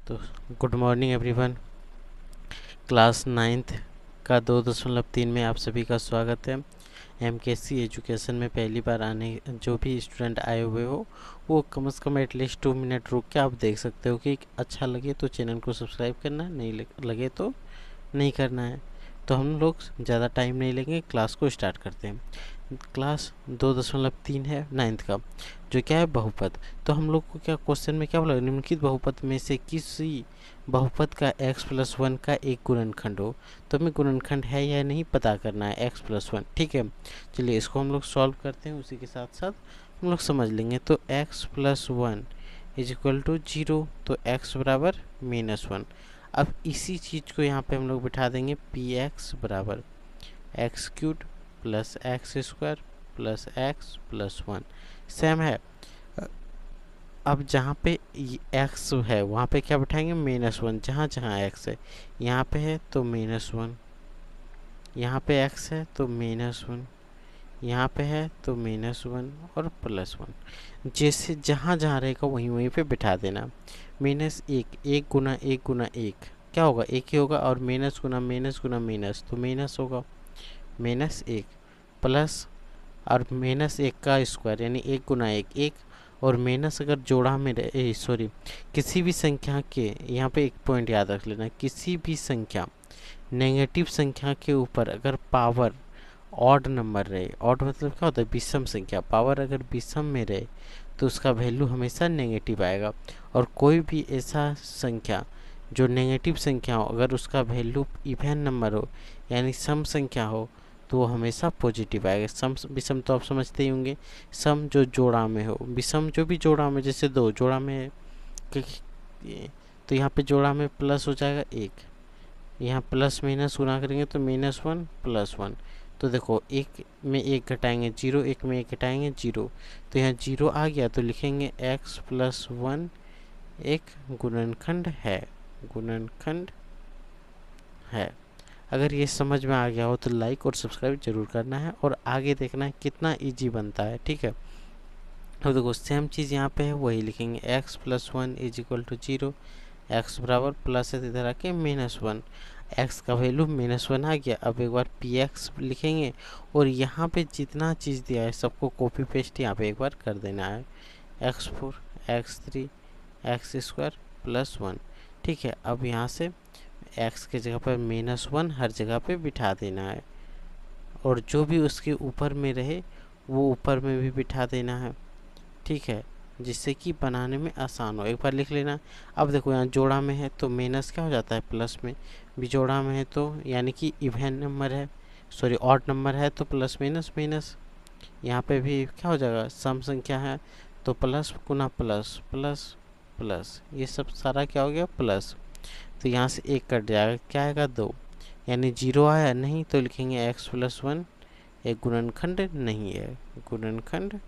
तो good morning everyone. Class ninth का 2.3 में आप सभी का स्वागत है। एमकेसी एजुकेशन में पहली बार आने जो भी स्टूडेंट आए हुए हो वो कम से कम एटलीस्ट 2 मिनट रुक के आप देख सकते हो कि अच्छा लगे तो चैनल को सब्सक्राइब करना, नहीं लगे तो नहीं करना है। तो हम लोग ज़्यादा टाइम नहीं लेंगे, क्लास को स्टार्ट करते हैं। क्लास 2.3 है नाइन्थ का, जो क्या है बहुपद। तो हम लोग को क्या क्वेश्चन में क्या बोला, निम्नलिखित बहुपद में से किसी बहुपद का x+1 का एक गुणनखंड हो। तो हमें गुणनखंड है या नहीं पता करना है x+1। ठीक है, चलिए इसको हम लोग सॉल्व करते हैं, उसी के साथ साथ हम लोग समझ लेंगे। तो x+1 = 0, तो x बराबर -1। अब इसी चीज़ को यहाँ पे हम लोग बिठा देंगे, px बराबर x³ + x² + x+1 सेम है। अब जहाँ पे x है वहाँ पे क्या बिठाएंगे, -1। जहाँ जहाँ x है, यहाँ पे है तो -1, यहाँ पे x है तो -1, यहाँ पे है तो -1 और +1। जैसे जहाँ जहाँ रहेगा वहीं वहीं पे बिठा देना। -1, 1 गुना 1 गुना 1 क्या होगा, 1 ही होगा, और माइनस गुना माइनस गुना माइनस तो माइनस होगा, -1 प्लस और -1 का स्क्वायर यानी 1 गुना 1 1, और माइनस अगर जोड़ा में रहे, सॉरी, किसी भी संख्या के, यहाँ पे एक पॉइंट याद रख लेना, किसी भी संख्या नेगेटिव संख्या के ऊपर अगर पावर ऑड नंबर रहे, ऑड मतलब क्या होता है, विषम संख्या, पावर अगर विषम में रहे तो उसका वैल्यू हमेशा नेगेटिव आएगा। और कोई भी ऐसा संख्या जो नेगेटिव संख्या हो, अगर उसका वैल्यू इवन नंबर हो यानी सम संख्या हो, तो वो हमेशा पॉजिटिव आएगा। सम विषम तो आप समझते ही होंगे, सम जो जोड़ा में हो, विषम जो भी जोड़ा में, जैसे 2 जोड़ा में है तो यहाँ पे जोड़ा में प्लस हो जाएगा 1, यहाँ प्लस माइनस गुना करेंगे तो -1 +1। तो देखो, 1 में 1 घटाएंगे 0, 1 में 1 घटाएंगे 0, तो यहाँ 0 आ गया, तो लिखेंगे x+1 एक गुणनखंड है, गुणनखंड है। अगर ये समझ में आ गया हो तो लाइक और सब्सक्राइब जरूर करना है, और आगे देखना है कितना इजी बनता है। ठीक है, तो देखो सेम चीज़ यहाँ पे है, वही लिखेंगे x+1 = 0, x बराबर प्लस है इधर आके -1, x का वैल्यू -1 आ गया। अब एक बार px लिखेंगे, और यहाँ पे जितना चीज़ दिया है सबको कॉपी पेस्ट यहाँ पे एक बार कर देना है, x4 x3 x² + 1। ठीक है, अब यहाँ से x के जगह पर -1 हर जगह पे बिठा देना है, और जो भी उसके ऊपर में रहे वो ऊपर में भी बिठा देना है। ठीक है, जिससे कि बनाने में आसान हो। एक बार लिख लेना। अब देखो, यहाँ जोड़ा में है तो माइनस क्या हो जाता है प्लस में, बिजोड़ा में है तो यानी कि इवन नंबर है, सॉरी ऑड नंबर है तो प्लस माइनस माइनस। यहाँ पे भी क्या हो जाएगा, सम संख्या है तो प्लस गुना प्लस प्लस प्लस, ये सब सारा क्या हो गया प्लस। तो यहाँ से 1 कट जाएगा, क्या आएगा 2, यानी 0 आया नहीं, तो लिखेंगे x+1 एक गुणनखंड नहीं है, गुणनखंड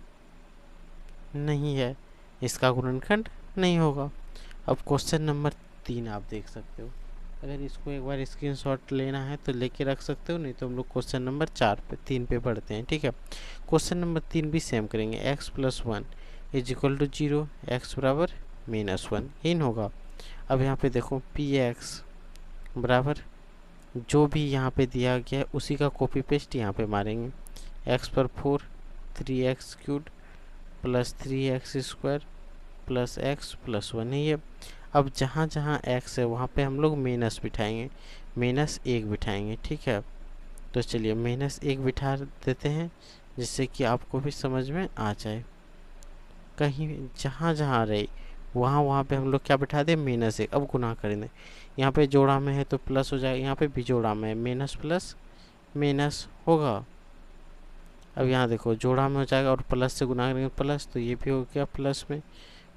नहीं है, इसका गुणनखंड नहीं होगा। अब क्वेश्चन नंबर 3 आप देख सकते हो, अगर इसको एक बार स्क्रीनशॉट लेना है तो लेके रख सकते हो, नहीं तो हम लोग क्वेश्चन नंबर 3 पे पढ़ते हैं। ठीक है, क्वेश्चन नंबर 3 भी सेम करेंगे, x+1 = 0, x बराबर -1 इन होगा। अब यहाँ पे देखो px बराबर जो भी यहाँ पे दिया गया है उसी का कॉपी पेस्ट यहाँ पे मारेंगे, x पर 4 3x³ + 3x² + x+1 है ये। अब जहाँ जहाँ x है वहाँ पे हम लोग माइनस बिठाएंगे, -1 बिठाएंगे। ठीक है, तो चलिए -1 बिठा देते हैं, जिससे कि आपको भी समझ में आ जाए। कहीं जहाँ जहाँ रहे वहाँ वहाँ पे हम लोग क्या बिठा दें, -1। अब गुना करेंगे, यहाँ पे जोड़ा में है तो प्लस हो जाएगा, यहाँ पे भी जोड़ा में है, माइनस प्लस माइनस होगा। अब यहाँ देखो जोड़ा में हो जाएगा, और प्लस से गुना करेंगे प्लस, तो ये भी हो गया प्लस में,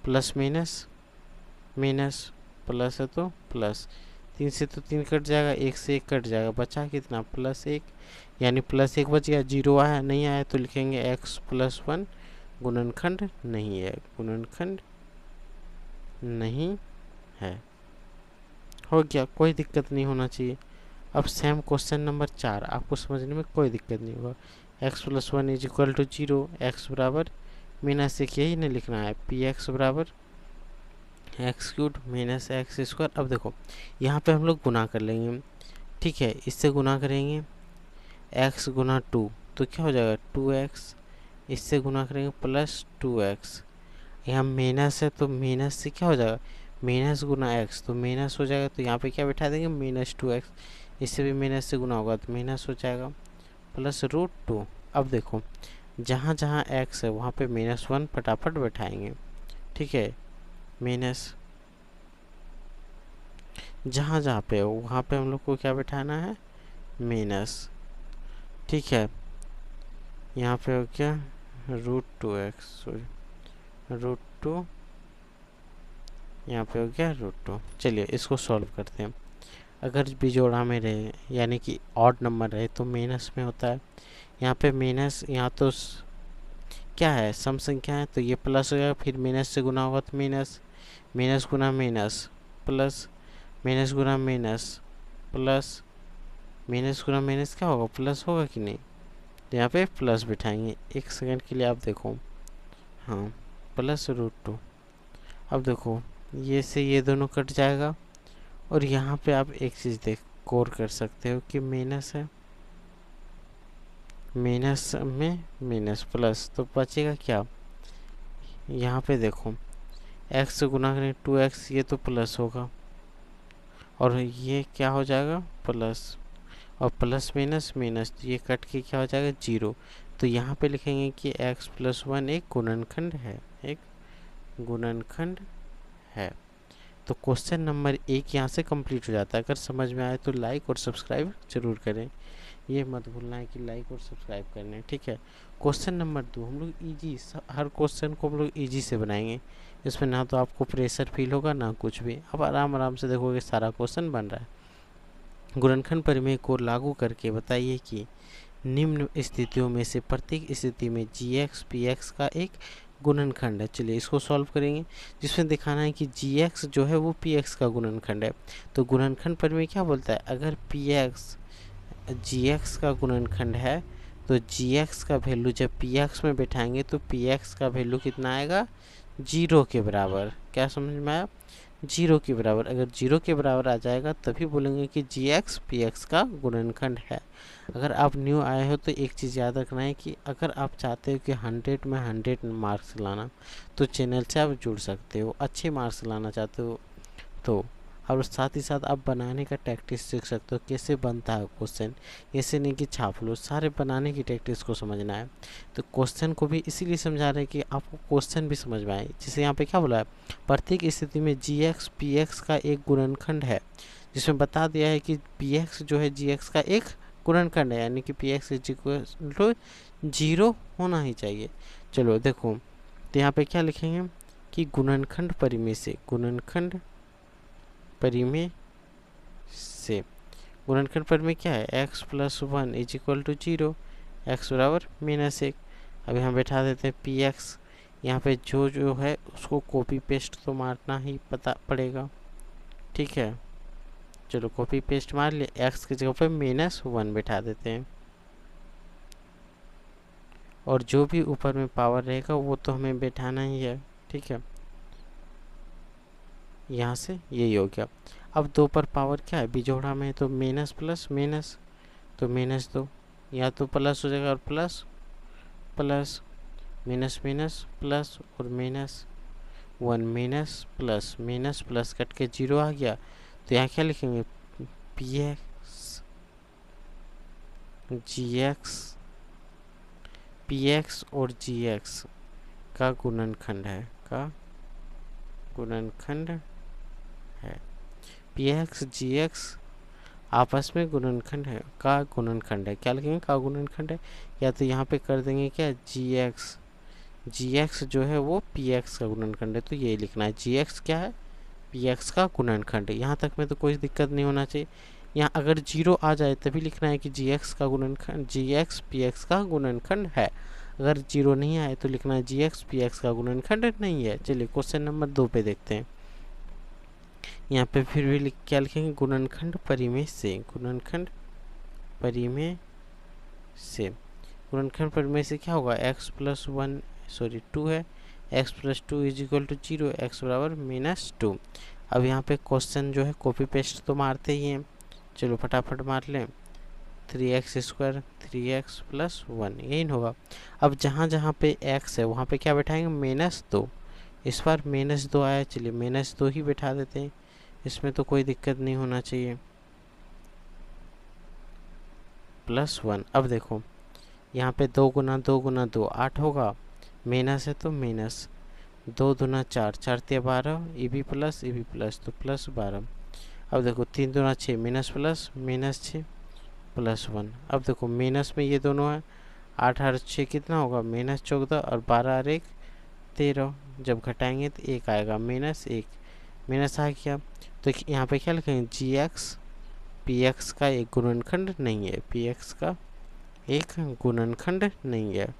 प्लस माइनस माइनस, प्लस है तो प्लस, 3 से तो 3 कट जाएगा, 1 से 1 कट जाएगा, बचा कितना +1, यानी +1 बच गया। 0 आया नहीं आया तो लिखेंगे x+1 गुणनखंड नहीं है, गुणनखंड नहीं है। हो गया, कोई दिक्कत नहीं होना चाहिए। अब सेम क्वेश्चन नंबर 4 आपको समझने में कोई दिक्कत नहीं होगा, x+1 = 0, x बराबर -1 यही नहीं लिखना है, px बराबर x cube minus x square. अब देखो यहाँ पे हम लोग गुना कर लेंगे, ठीक है, इससे गुना करेंगे एक्स गुना टू तो क्या हो जाएगा 2x, इससे गुना करेंगे प्लस 2x, यहाँ माइनस है तो माइनस से क्या हो जाएगा माइनस गुना एक्स तो माइनस हो जाएगा, तो यहाँ पे क्या बैठा देंगे -2x, इससे भी माइनस से गुना होगा तो माइनस हो जाएगा प्लस √2। अब देखो जहाँ जहाँ x है वहाँ पे -1 फटाफट बैठाएंगे, ठीक है, माइनस जहाँ जहाँ पे हो वहाँ पे हम लोग को क्या बैठाना है माइनस, ठीक है, यहाँ पे हो क्या √2x, सॉरी √2, यहाँ पे हो गया √2। चलिए इसको सॉल्व करते हैं। अगर बिजोड़ा में रहे यानी कि ऑड नंबर रहे तो माइनस में होता है, यहाँ पे माइनस, यहाँ तो क्या है सम संख्या है तो ये प्लस हो गया, फिर माइनस से गुना होगा तो माइनस, माइनस गुना माइनस प्लस, माइनस गुना माइनस प्लस, माइनस गुना माइनस क्या होगा प्लस होगा कि नहीं, तो यहाँ पे प्लस बिठाएंगे। एक सेकंड के लिए आप देखो, हाँ प्लस √2। अब देखो ये से ये दोनों कट जाएगा, और यहाँ पे आप एक चीज़ देख गौर कर सकते हो कि माइनस है, माइनस में माइनस प्लस तो बचेगा क्या, यहाँ पे देखो x से गुना करें 2x, ये तो प्लस होगा और ये क्या हो जाएगा प्लस, और प्लस माइनस माइनस तो ये कट के क्या हो जाएगा 0, तो यहाँ पे लिखेंगे कि x + 1 एक गुणनखंड है, एक गुणनखंड है। तो क्वेश्चन नंबर 1 यहाँ से कंप्लीट हो जाता है। अगर समझ में आए तो लाइक और सब्सक्राइब जरूर करें, ये मत भूलना है कि लाइक और सब्सक्राइब करना है, ठीक है। क्वेश्चन नंबर 2 हम लोग इजी, हर क्वेश्चन को हम लोग इजी से बनाएंगे, इसमें ना तो आपको प्रेशर फील होगा ना कुछ भी, अब आराम आराम से देखोगे सारा क्वेश्चन बन रहा है। गुणनखंड प्रमेय को लागू करके बताइए कि निम्न स्थितियों में से प्रत्येक स्थिति में gx px का एक गुणनखंड है। चलिए इसको सॉल्व करेंगे, जिसमें दिखाना है कि gx जो है वो px का गुणनखंड है। तो गुणनखंड प्रमेय क्या बोलता है, अगर px gx का गुणनखंड है तो gx का वैल्यू जब px में बैठाएंगे तो px का वैल्यू कितना आएगा 0 के बराबर। क्या समझ में आया, 0 के बराबर, अगर 0 के बराबर आ जाएगा तभी बोलेंगे कि gx px का गुणनखंड है। अगर आप न्यू आए हो तो एक चीज़ याद रखना है कि अगर आप चाहते हो कि 100 में 100 मार्क्स लाना तो चैनल से आप जुड़ सकते हो, अच्छे मार्क्स लाना चाहते हो तो, और साथ ही साथ आप बनाने का टैक्टिस सीख सकते हो, कैसे बनता है क्वेश्चन, ऐसे नहीं कि छाप लो, सारे बनाने की टैक्टिस को समझना है। तो क्वेश्चन को भी इसीलिए समझा रहे हैं कि आपको क्वेश्चन भी समझ में आए। जैसे यहाँ पे क्या बोला है, प्रत्येक स्थिति में gx px का एक गुणनखंड है, जिसमें बता दिया है कि px जो है gx का एक गुणनखंड है, यानी कि px = 0 होना ही चाहिए। चलो देखो तो यहाँ पे क्या लिखेंगे कि गुणनखंड परिमेय से, गुणनखंड परिमेय से, गुणनखंड परिमेय क्या है x + 1 = 0, x बराबर -1। अब यहाँ बैठा देते हैं px, यहाँ पे जो जो है उसको कॉपी पेस्ट तो मारना ही पता पड़ेगा, ठीक है। चलो कॉपी पेस्ट मार लिए, x की जगह पे -1 बैठा देते हैं, और जो भी ऊपर में पावर रहेगा वो तो हमें बैठाना ही है, ठीक है। यहाँ से यही हो गया। अब 2 पर पावर क्या है, बिजोड़ा में तो माइनस प्लस माइनस, तो -2 या तो प्लस हो जाएगा और plus plus, minus minus plus और -1 माइनस प्लस कट के 0 आ गया, तो यहाँ क्या लिखेंगे px और gx का गुणनखंड है, का गुणनखंड है, px gx आपस में गुणनखंड है, का गुणनखंड है। क्या लिखेंगे, का गुणनखंड है, या तो यहाँ पे कर देंगे क्या gx जो है वो px का गुणनखंड है, तो ये लिखना है gx क्या है px का गुणनखंड है। यहाँ तक में तो कोई दिक्कत नहीं होना चाहिए। यहाँ अगर 0 आ जाए तभी लिखना है कि gx का गुणनखंड, gx px का गुणनखंड है। अगर 0 नहीं आए तो लिखना है gx px का गुणनखंड नहीं है। चलिए क्वेश्चन नंबर 2 पे देखते हैं। यहाँ पे फिर भी क्या लिखेंगे, गुणनखंड परिमेय से, गुणनखंड परिमेय से, गुणनखंड परिमेय से क्या होगा, x + 1 2 है, x plus two is equal to 0, x बराबर -2। अब यहाँ पे क्वेश्चन जो है कॉपी पेस्ट तो मारते ही हैं, चलो फटाफट मार लें। 3x² 3x + 1 यही होगा। अब जहाँ जहाँ पे x है वहाँ पे क्या बैठाएंगे, -2। इस बार -2 आया, चलिए -2 ही बैठा देते हैं, इसमें तो कोई दिक्कत नहीं होना चाहिए। +1। अब देखो यहाँ पे 2 गुना 2 गुना 2 8 होगा, माइनस है तो माइनस 2 दूना 4, 4 तिया 12, ई बी प्लस तो +12। अब देखो 3 दूना 6, माइनस प्लस -6 +1। अब देखो माइनस में ये दोनों है, 8 और 6 कितना होगा, -14, और 12 और 1 13। जब घटाएंगे तो 1 आएगा, -1 माइनस आ गया। तो यहाँ पे क्या लिखेंगे, GX PX का एक गुणनखंड नहीं है, PX का एक गुणनखंड नहीं है,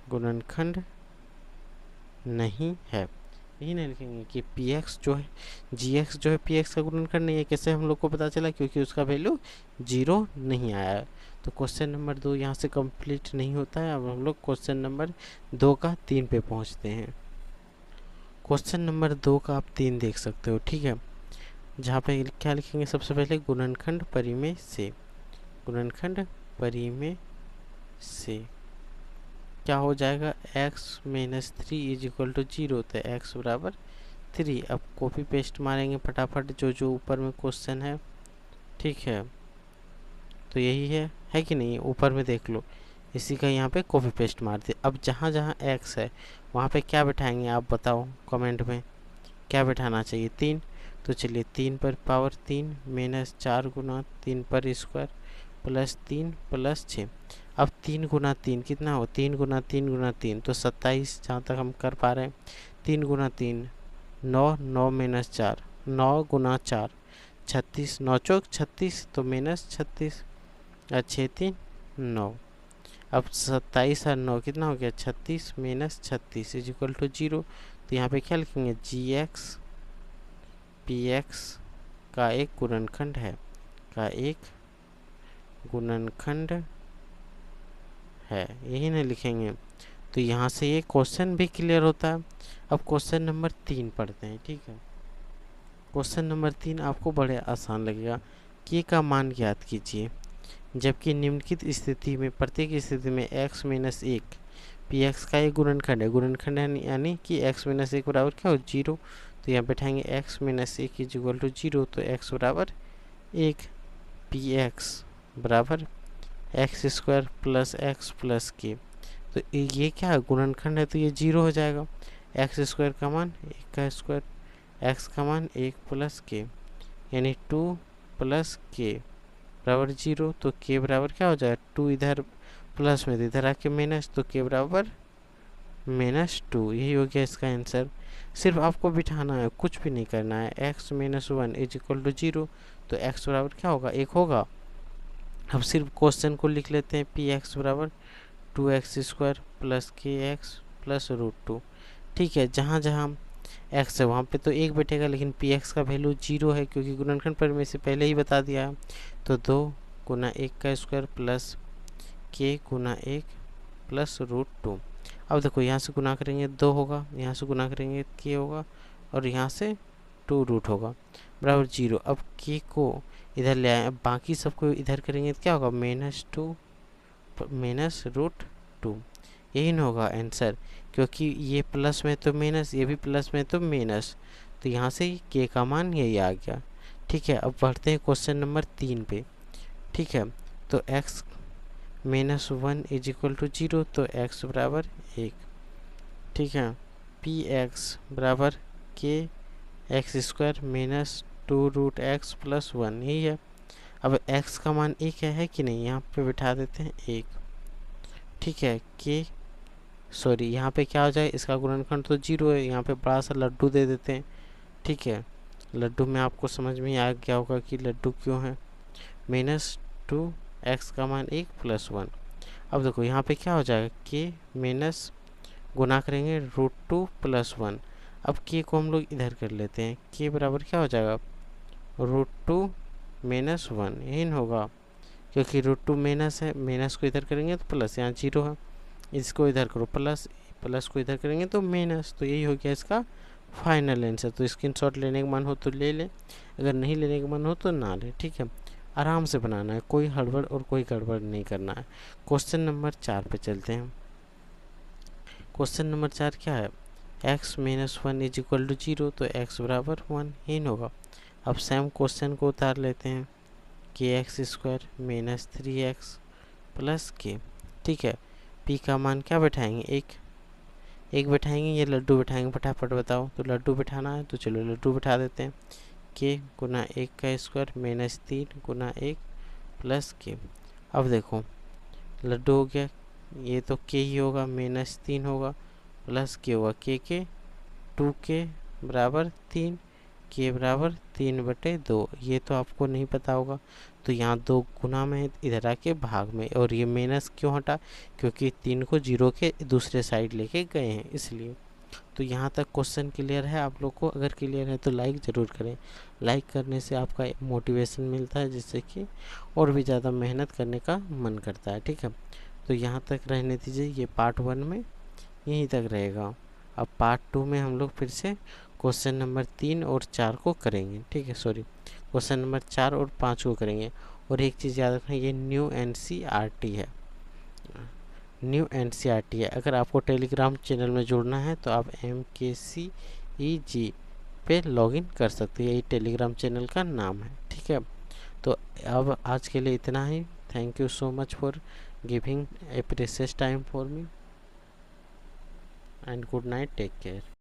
गुणनखंड नहीं है। यही नहीं लिखेंगे कि PX जो है GX जो है PX का गुणनखंड नहीं है। कैसे हम लोग को पता चला, क्योंकि उसका वैल्यू 0 नहीं आया है। तो क्वेश्चन नंबर 2 यहाँ से कंप्लीट नहीं होता है। अब हम लोग क्वेश्चन नंबर 2 का 3 पे पहुँचते हैं। क्वेश्चन नंबर 2 का आप 3 देख सकते हो, ठीक है। जहाँ पे क्या लिखेंगे, सबसे पहले गुणनखंड परिमेय से, गुणनखंड परिमेय से क्या हो जाएगा, x - 3 इज इक्वल टू 0, तो x बराबर 3। अब कॉपी पेस्ट मारेंगे फटाफट जो जो ऊपर में क्वेश्चन है, ठीक है। तो यही है कि नहीं, ऊपर में देख लो, इसी का यहाँ पे कॉपी पेस्ट मार दिया। अब जहाँ जहाँ x है वहाँ पे क्या बैठाएंगे, आप बताओ कमेंट में, क्या बैठाना चाहिए, 3। तो चलिए 3 पर पावर 3 -4 गुना 3 पर स्क्वायर +3 +6। अब 3 गुना 3 कितना हो, 3 गुना 3 गुना 3 तो 27, जहाँ तक हम कर पा रहे हैं। 3 गुना 3 9, 9 -4 9 गुना 4 36, 9 चौक 36 तो -36, 6 3 9। अब 27 और 9 कितना हो गया, 36 -36 इज इक्वल टू 0। तो यहाँ पे क्या लिखेंगे, GX PX का एक गुणनखंड है, का एक गुणनखंड है, यही नहीं लिखेंगे। तो यहाँ से ये क्वेश्चन भी क्लियर होता है। अब क्वेश्चन नंबर 3 पढ़ते हैं, ठीक है। क्वेश्चन नंबर 3 आपको बड़े आसान लगेगा। k का मान ज्ञात कीजिए जबकि निम्नलिखित स्थिति में प्रत्येक स्थिति में x - 1 px का एक गुणनखंड है, गुणनखंड है यानी कि x - 1 बराबर क्या हो, 0। तो यहाँ बैठाएंगे x - 1 इज इक्वल टू 0, तो x बराबर 1, px बराबर x² + x + k। तो ये क्या है, गुणनखंड है, तो ये 0 हो जाएगा। x² का मान 1 का स्क्वायर, x का मान 1 + k यानी 2 + k बराबर 0। तो k बराबर क्या हो जाएगा, 2 इधर प्लस में, तो इधर आके माइनस, तो k बराबर -2। यही हो गया इसका आंसर। सिर्फ आपको बिठाना है, कुछ भी नहीं करना है। x - 1 इज इक्वल टू 0, तो x बराबर क्या होगा, 1 होगा। अब सिर्फ क्वेश्चन को लिख लेते हैं, px बराबर 2x² + kx + √2। ठीक है, जहाँ जहाँ x है वहाँ पे तो 1 बैठेगा, लेकिन px का वैल्यू 0 है क्योंकि गुणनखंड पर में से पहले ही बता दिया है। तो 2 गुना 1 का स्क्वायर प्लस k गुना 1 + √2। अब देखो यहाँ से गुना करेंगे 2 होगा, यहाँ से गुना करेंगे k होगा, और यहाँ से 2 रूट होगा बराबर 0। अब k को इधर ले आए, अब बाकी सबको इधर करेंगे तो क्या होगा, -2 -√2। यही ना होगा आंसर, क्योंकि ये प्लस में तो माइनस, ये भी प्लस में तो माइनस, तो यहाँ से k का मान यही आ गया। ठीक है, अब बढ़ते हैं क्वेश्चन नंबर 3 पे। ठीक है, तो x - 1 इज इक्वल टू 0, तो x बराबर 1। ठीक है, px बराबर k x² - 2√x + 1 यही है। अब x का मान 1 है कि नहीं, यहाँ पे बिठा देते हैं 1। ठीक है, k सॉरी यहाँ पे क्या हो जाए, इसका गुणनखंड तो 0 है, यहाँ पे बड़ा सा लड्डू दे देते हैं। ठीक है, लड्डू में आपको समझ में आ गया होगा कि लड्डू क्यों है। -2 x का मान 1 + 1। अब देखो यहाँ पे क्या हो जाएगा, k माइनस गुना करेंगे √2 + 1। अब k को हम लोग इधर कर लेते हैं, k बराबर क्या हो जाएगा, √2 - 1 यही होगा, क्योंकि √2 माइनस है, माइनस को इधर करेंगे तो प्लस, यहाँ 0 है, इसको इधर करो प्लस, प्लस को इधर करेंगे तो माइनस, तो यही हो गया इसका फाइनल आंसर। तो स्क्रीनशॉट लेने का मन हो तो ले लें, अगर नहीं लेने का मन हो तो ना लें, ठीक है। आराम से बनाना है, कोई हड़बड़ और कोई गड़बड़ नहीं करना है। क्वेश्चन नंबर 4 पे चलते हैं। क्वेश्चन नंबर 4 क्या है, x minus 1 is equal to 0, तो x बराबर 1 ही होगा। अब सेम क्वेश्चन को उतार लेते हैं, के x square minus 3x plus के, ठीक है। p का मान क्या बैठाएंगे, एक बैठाएंगे, ये लड्डू बैठाएंगे, फटाफट बताओ। तो लड्डू बैठाना है तो चलो लड्डू बैठा देते हैं। के गुना 1 का स्क्वायर माइनस 3 गुना 1 प्लस के। अब देखो लड्डू हो गया, ये तो के ही होगा, माइनस 3 होगा प्लस के होगा, के 2 के बराबर 3, के बराबर 3/2। ये तो आपको नहीं पता होगा, तो यहाँ 2 गुना में इधर आके भाग में, और ये माइनस क्यों हटा, क्योंकि 3 को 0 के दूसरे साइड लेके गए हैं इसलिए। तो यहाँ तक क्वेश्चन क्लियर है आप लोग को? अगर क्लियर है तो लाइक ज़रूर करें। लाइक करने से आपका मोटिवेशन मिलता है, जिससे कि और भी ज़्यादा मेहनत करने का मन करता है, ठीक है। तो यहाँ तक रहने दीजिए, ये पार्ट 1 में यहीं तक रहेगा। अब पार्ट 2 में हम लोग फिर से क्वेश्चन नंबर 3 और 4 को करेंगे, ठीक है। सॉरी, क्वेश्चन नंबर 4 और 5 को करेंगे। और एक चीज़ याद रखना, ये न्यू NCERT है, न्यू NCERT है। अगर आपको टेलीग्राम चैनल में जुड़ना है तो आप MKCEG पे लॉगिन कर सकते हैं, यही टेलीग्राम चैनल का नाम है, ठीक है। तो अब आज के लिए इतना ही। Thank you so much for giving a precious time for me, and good night, take care.